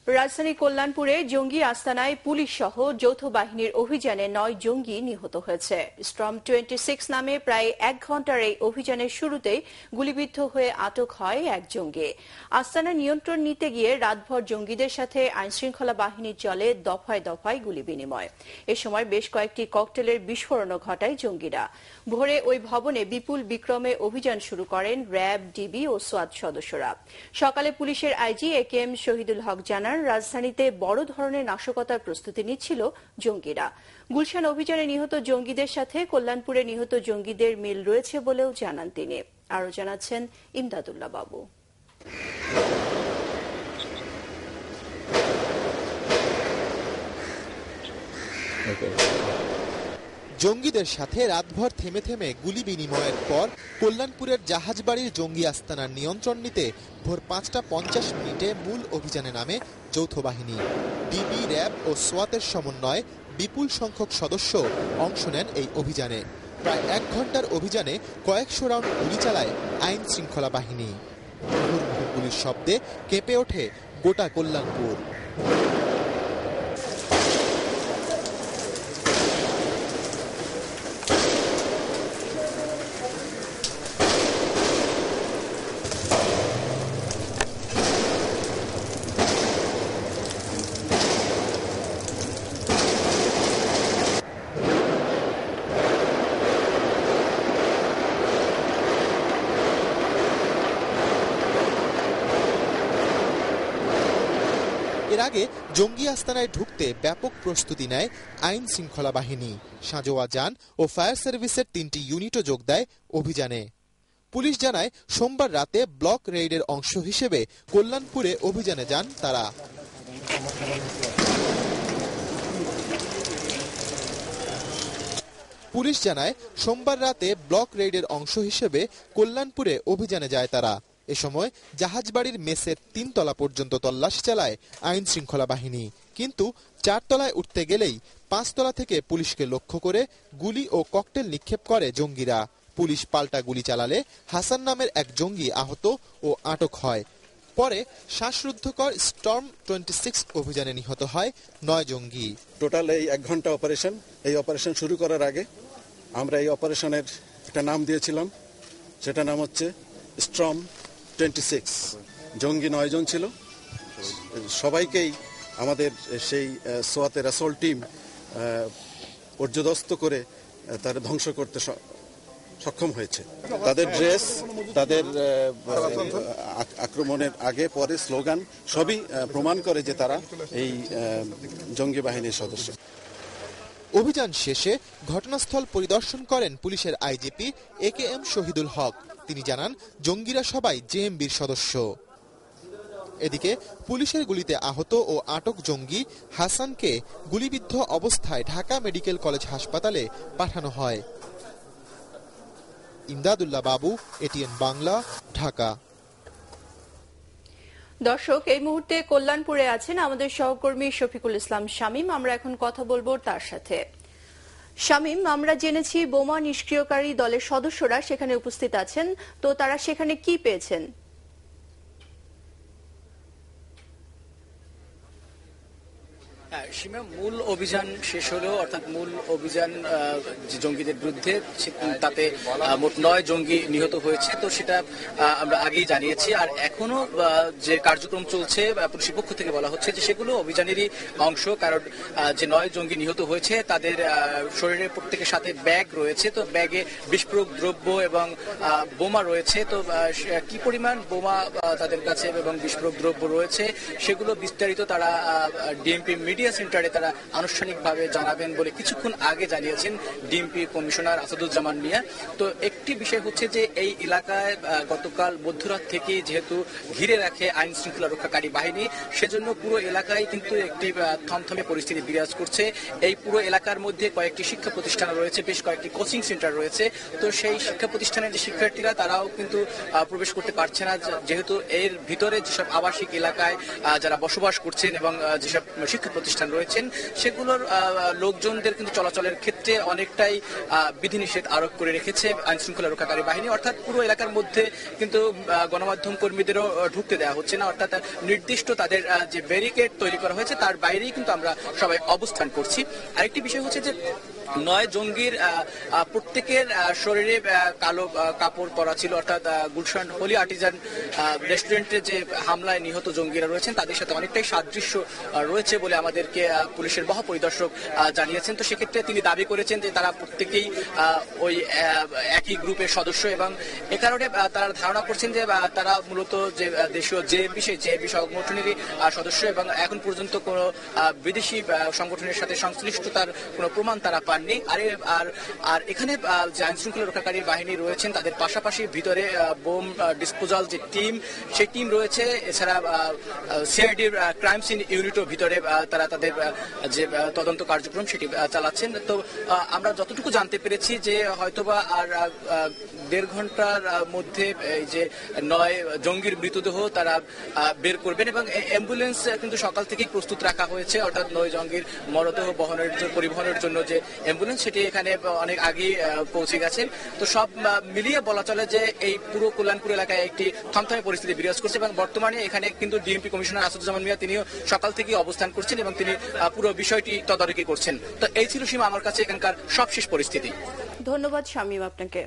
রাজধানী কল্যাণপুরে জঙ্গি আস্তানায় পুলিশ সহ যৌথ বাহিনীর অভিযানে ৯ জঙ্গি নিহত হয়েছে। স্টর্ম 26 নামে প্রায় ১ ঘণ্টার এই অভিযানের শুরুতেই গুলিবিদ্ধ হয়ে আটক হয় এক জঙ্গি। আস্তানা নিয়ন্ত্রণ নিতে গিয়ে রাতভর জঙ্গিদের সাথে আইনশৃঙ্খলা বাহিনীর চলে দফায় দফায় গুলি বিনিময়। এ সময় বেশ কয়েকটি ককটেলের বিস্ফোরণও ঘটায় জঙ্গিরা। ভোরে ওই ভবনে বিপুল বিক্রমে অভিযান শুরু করেন র্যাব, ডিবি ও সোয়াত সদস্যরা। সকালে পুলিশের আইজি একেএম শহীদুল হক জানান, রাজধানীতে বড় ধরনের নাশকতার প্রস্তুতি নিচ্ছিল জঙ্গিরা। গুলশান অভিযানে নিহত জঙ্গিদের সাথে কল্যাণপুরে নিহত জঙ্গিদের মিল রয়েছে বলেও জানান তিনি। আরও জানাচ্ছেন ইমদাদুল্লাহ বাবু। জঙ্গিদের সাথে রাতভর থেমে থেমে গুলি বিনিময়ের পর কল্যাণপুরের জাহাজবাড়ির জঙ্গি আস্তানার নিয়ন্ত্রণ নিতে ভোর ৫টা ৫০ মিনিটে মূল অভিযানে নামে যৌথ বাহিনী। ডিবি, র্যাব ও সোয়াতের সমন্বয়ে বিপুল সংখ্যক সদস্য অংশ নেন এই অভিযানে। প্রায় ১ ঘণ্টার অভিযানে কয়েকশো রাউন্ড গুলি চালায় আইন শৃঙ্খলা বাহিনী। মুহুর্মুহু গুলির শব্দে কেঁপে ওঠে গোটা কল্যাণপুর। এর আগে জঙ্গি আস্তানায় ঢুকতে ব্যাপক প্রস্তুতি নেয় আইন শৃঙ্খলা বাহিনী। সাঁজোয়া যান ও ফায়ার সার্ভিসের ৩টি ইউনিটও যোগ দেয় অভিযানে। পুলিশ জানায়, সোমবার রাতে ব্লক রেইডের অংশ হিসেবে কল্যাণপুরে অভিযানে যান তারা। পুলিশ জানায়, সোমবার রাতে ব্লক রেইডের অংশ হিসেবে কল্যাণপুরে অভিযানে যায় তারা। এ সময় জাহাজবাড়ির মেসের ৩ তলা পর্যন্ত তল্লাশি চালায় আইন শৃঙ্খলা বাহিনী। কিন্তু ৪ তলায় উঠতে গেলেই ৫ তলা থেকে পুলিশকে লক্ষ্য করে গুলি ও ককটেল নিক্ষেপ করে জঙ্গিরা। পুলিশ পাল্টা গুলি চালালে হাসান নামের এক জঙ্গি আহত ও আটক হয়। পরে শ্বাসরুদ্ধকর স্টর্ম 26 অভিযানে নিহত হয় ৯ জঙ্গি। টোটাল এই ১ ঘন্টা অপারেশন। এই অপারেশন শুরু করার আগে আমরা এই অপারেশনের একটা নাম দিয়েছিলাম, সেটা নাম হচ্ছে স্টর্ম 26। জঙ্গি ৯ জন ছিল। সবাইকেই আমাদের সেই সোয়াতের অ্যাসল্ট টিম পর্যদস্ত করে তার ধ্বংস করতে সক্ষম হয়েছে। তাদের ড্রেস, তাদের আক্রমণের আগে পরে স্লোগান সবই প্রমাণ করে যে তারা এই জঙ্গি বাহিনীর সদস্য। অভিযান শেষে ঘটনাস্থল পরিদর্শন করেন পুলিশের আইজিপি একেএম শহীদুল হক। তিনি জানান, জঙ্গিরা সবাই জেএমবির সদস্য। এদিকে পুলিশের গুলিতে আহত ও আটক জঙ্গি হাসানকে গুলিবিদ্ধ অবস্থায় ঢাকা মেডিকেল কলেজ হাসপাতালে পাঠানো হয়। ইমদাদুল্লাহ বাবু, এটিএন বাংলা, ঢাকা। দর্শক, এই মুহূর্তে কল্যাণপুরে আছেন আমাদের সহকর্মী শফিকুল ইসলাম শামীম। আমরা এখন কথা বলবো তার সাথে। শামীম, আমরা জেনেছি বোমা নিষ্ক্রিয়কারী দলের সদস্যরা সেখানে উপস্থিত আছেন, তো তারা সেখানে কি পেয়েছেন? সীমা, মূল অভিযান শেষ হলো, অর্থাৎ মূল অভিযান জঙ্গিদের বিরুদ্ধে, তাতে মোট ৯ জঙ্গি নিহত হয়েছে। তো সেটা আমরা আগেই জানিয়েছি। আর এখনো যে কার্যক্রম চলছে পুলিশের পক্ষ থেকে বলা হচ্ছে যে সেগুলো অভিযানেরই অংশ। কারণ যে ৯ জঙ্গি নিহত হয়েছে তাদের শরীরের প্রত্যেকের সাথে ব্যাগ রয়েছে। তো ব্যাগে বিস্ফোরক দ্রব্য এবং বোমা রয়েছে। তো কি পরিমাণ বোমা তাদের কাছে এবং বিস্ফোরক দ্রব্য রয়েছে সেগুলো বিস্তারিত তারা ডিএমপি মিডিয়া সেন্টারে তারা আনুষ্ঠানিকভাবে জানাবেন বলে কিছুক্ষণ আগে জানিয়েছেন ডিএমপি কমিশনার আসাদুজ্জামান মিয়া। তো একটি বিষয় হচ্ছে যে এই এলাকায় গতকাল মধ্যরাত থেকে যেহেতু ঘিরে রাখে আইন শৃঙ্খলা রক্ষাকারী বাহিনী, সেজন্য পুরো এলাকায় কিন্তু একটি থমথমে পরিস্থিতি বিরাজ করছে। এই পুরো এলাকার মধ্যে কয়েকটি শিক্ষা প্রতিষ্ঠান রয়েছে, বেশ কয়েকটি কোচিং সেন্টার রয়েছে। তো সেই শিক্ষা প্রতিষ্ঠানের যে শিক্ষার্থীরা তারাও কিন্তু প্রবেশ করতে পারছে না, যেহেতু এর ভিতরে যেসব আবাসিক এলাকায় যারা বসবাস করছেন এবং যেসব শিক্ষা প্রতিষ্ঠান রয়েছেন সেগুলোর লোকজনদের কিন্তু চলাচলের ক্ষেত্রে অনেকটাই বিধিনিষেধ আরোপ করে রেখেছে আইন শৃঙ্খলা রক্ষাকারী বাহিনী। অর্থাৎ পুরো এলাকার মধ্যে কিন্তু গণমাধ্যম কর্মীদেরও ঢুকতে দেওয়া হচ্ছে না। অর্থাৎ নির্দিষ্ট তাদের যে ব্যারিকেড তৈরি করা হয়েছে তার বাইরেই কিন্তু আমরা সবাই অবস্থান করছি। আরেকটি বিষয় হচ্ছে যে 9 জঙ্গির প্রত্যেকের শরীরে কালো কাপড় পরা ছিল। অর্থাৎ গুলশান হোলি আর্টিজান রেস্টুরেন্টে যে হামলায় নিহত জঙ্গিরা রয়েছেন তাদের সাথে অনেকটাই সাদৃশ্য রয়েছে বলে আমাদেরকে পুলিশের মহাপরিদর্শক জানিয়েছেন। তো সেক্ষেত্রে তিনি দাবি করেছেন যে তারা প্রত্যেকেই ওই একই গ্রুপের সদস্য এবং এ কারণে তারা ধারণা করছেন যে তারা মূলত যে দেশীয় জেএমবি সেই জেএমবি সংগঠনেরই সদস্য এবং এখন পর্যন্ত কোনো বিদেশি সংগঠনের সাথে সংশ্লিষ্টতার কোনো প্রমাণ তারা পান। আর এখানে যে আইন শৃঙ্খলা রক্ষাকারী বাহিনী রয়েছেন তাদের পাশাপাশি ভিতরে বোম ডিসপোজাল যে টিম সেই টিম রয়েছে। এছাড়া সিআইডির ক্রাইম সিন ইউনিটও ভিতরে তারা তাদের যে তদন্ত কার্যক্রম সেটি চালাচ্ছেন। তো আমরা যতটুকু জানতে পেরেছি যে হয়তোবা আর 1.5 ঘন্টার মধ্যে এই যে 9 জঙ্গির মৃতদেহ তারা বের করবেন এবং অ্যাম্বুলেন্স কিন্তু সকাল থেকেই প্রস্তুত রাখা হয়েছে। অর্থাৎ 9 জঙ্গির মরদেহ পরিবহনের জন্য যে অ্যাম্বুলেন্স সেটি এখানে অনেক আগেই পৌঁছে গেছে। তো সব মিলিয়ে বলা চলে যে এই পুরো কল্যাণপুর এলাকায় একটি থমথমে পরিস্থিতি বিরাজ করছে এবং বর্তমানে এখানে কিন্তু ডিএমপি কমিশনার আসাদুজ্জামান মিয়া তিনিও সকাল থেকেই অবস্থান করছেন এবং তিনি পুরো বিষয়টি তদারকি করছেন। তো এই ছিল সীমা আমার কাছে এখানকার সবশেষ পরিস্থিতি। ধন্যবাদ শামীম আপনাকে।